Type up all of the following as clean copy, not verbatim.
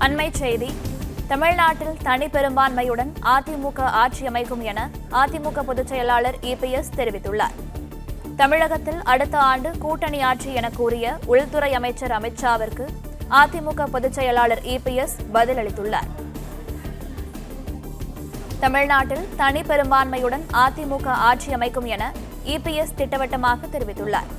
அண்மை செய்தி. தமிழ்நாட்டில் தனி பெரும்பான்மையுடன் அதிமுக ஆட்சி அமைக்கும் என அதிமுக பொதுச் செயலாளர் இபிஎஸ் தெரிவித்துள்ளார். தமிழகத்தில் அடுத்த ஆண்டு கூட்டணி ஆட்சி என கூறிய உள்துறை அமைச்சர் அமித்ஷாவிற்கு அதிமுக பொதுச் செயலாளர் இபிஎஸ் பதிலளித்துள்ளார். தமிழ்நாட்டில் தனி பெரும்பான்மையுடன் அதிமுக ஆட்சி அமைக்கும் என இபிஎஸ் திட்டவட்டமாக தெரிவித்துள்ளார்.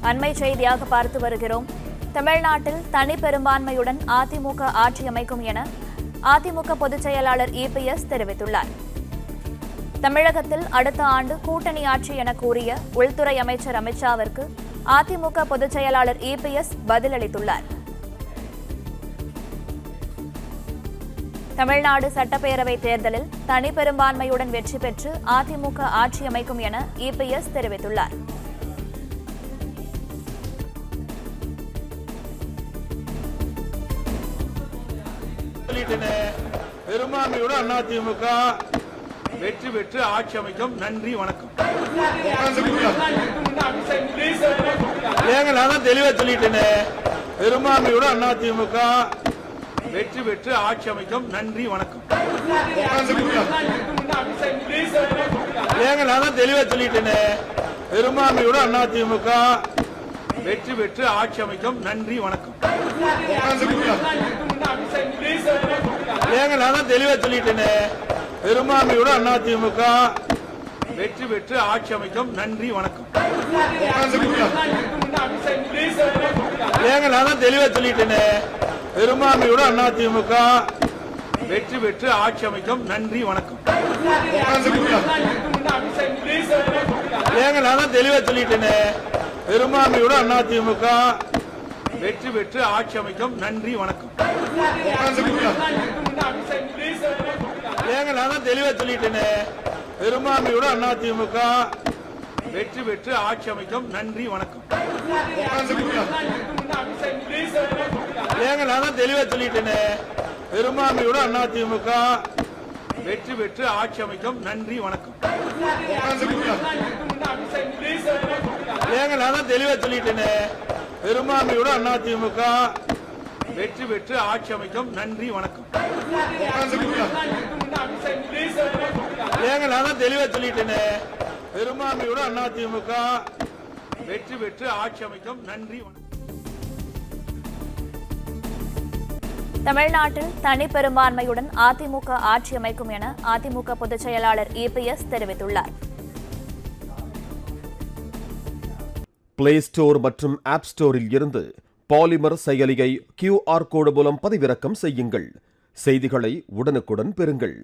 அண்மை செய்தியாக பார்த்து வருகிறோம். தமிழ்நாட்டில் தனி பெரும்பான்மையுடன் அதிமுக ஆட்சி அமைக்கும் என அதிமுக பொதுச் செயலாளர் இபிஎஸ் தெரிவித்துள்ளார். தமிழகத்தில் அடுத்த ஆண்டு கூட்டணி ஆட்சி என கூறிய உள்துறை அமைச்சர் அமித்ஷாவிற்கு அதிமுக பொதுச் செயலாளர் இபிஎஸ் பதிலளித்துள்ளார். தமிழ்நாடு சட்டப்பேரவை தேர்தலில் தனி பெரும்பான்மையுடன் வெற்றி பெற்று அதிமுக ஆட்சி அமைக்கும் என இபிஎஸ் தெரிவித்துள்ளார். பெரும்பான்மையுடன் அதிமுக வெற்றி பெற்று ஆட்சி அமைக்கும். நன்றி, வணக்கம். ஏங்க, நான் தான் தெளிவா சொல்லிட்டேனே. பெரும்பான்மையுடன் அதிமுக வெற்றி பெற்று ஆட்சி அமைக்கும். நன்றி, வணக்கம். ஏங்க, நான் தான் தெளிவா சொல்லிட்டேனே. பெரும்பான்மையுடன் அதிமுக வெற்றி பெற்று ஆட்சி அமைக்கும். நன்றி, வணக்கம். ஏங்க, நான் தான் தெளிவா சொல்லிட்டேனே. பெரும்பான்மையுடன் அதிமுக வெற்றி பெற்று ஆட்சி அமைக்கும். நன்றி, வணக்கம். ஏங்க, நான் தான் தெளிவா சொல்லிட்டேனே. பெரும்பான்மையுடன் அதிமுக வெற்றி பெற்று ஆட்சி அமைக்கும். நன்றி, வணக்கம். ஏங்க, நான் தான் தெளிவா சொல்லிட்டேனே. பெரும்பான்மையுடன் அதிமுக வெற்றி பெற்று ஆட்சி அமைக்கும். நன்றி, வணக்கம். ஏங்க, நான் தான் தெளிவா சொல்லிட்டேனே. பெரும்பான்மையுடன் அதிமுக வெற்றி பெற்று ஆட்சி அமைக்கும். நன்றி, வணக்கம். ஏங்க, நான் தான் தெளிவா சொல்லிட்டேனே. பெரும்பான்மையுடன் அதிமுக வெற்றி பெற்று ஆட்சி அமைக்கும். நன்றி, வணக்கம். ஏங்க, நான் தான் தெளிவா சொல்லிட்டேனே. பெரும்பான்மையுடன் அதிமுக வெற்றி பெற்று ஆட்சி அமைக்கும். நன்றி, வணக்கம். ஏங்க, நான் தான் தெளிவா சொல்லிட்டேனே. பெரும்பான்மையுடன் அதிமுக வெற்றி பெற்று ஆட்சி அமைக்கும். நன்றி, வணக்கம். தமிழ்நாட்டில் தனி பெரும்பான்மையுடன் அதிமுக ஆட்சி அமைக்கும் என அதிமுக பொதுச் செயலாளர் இபிஎஸ் தெரிவித்துள்ளார். பிளே ஸ்டோர் மற்றும் ஆப் ஸ்டோரில் இருந்து பாலிமர் செயலியை QR கோடு மூலம் பதிவிறக்கம் செய்யுங்கள். செய்திகளை உடனுக்குடன் பெறுங்கள்.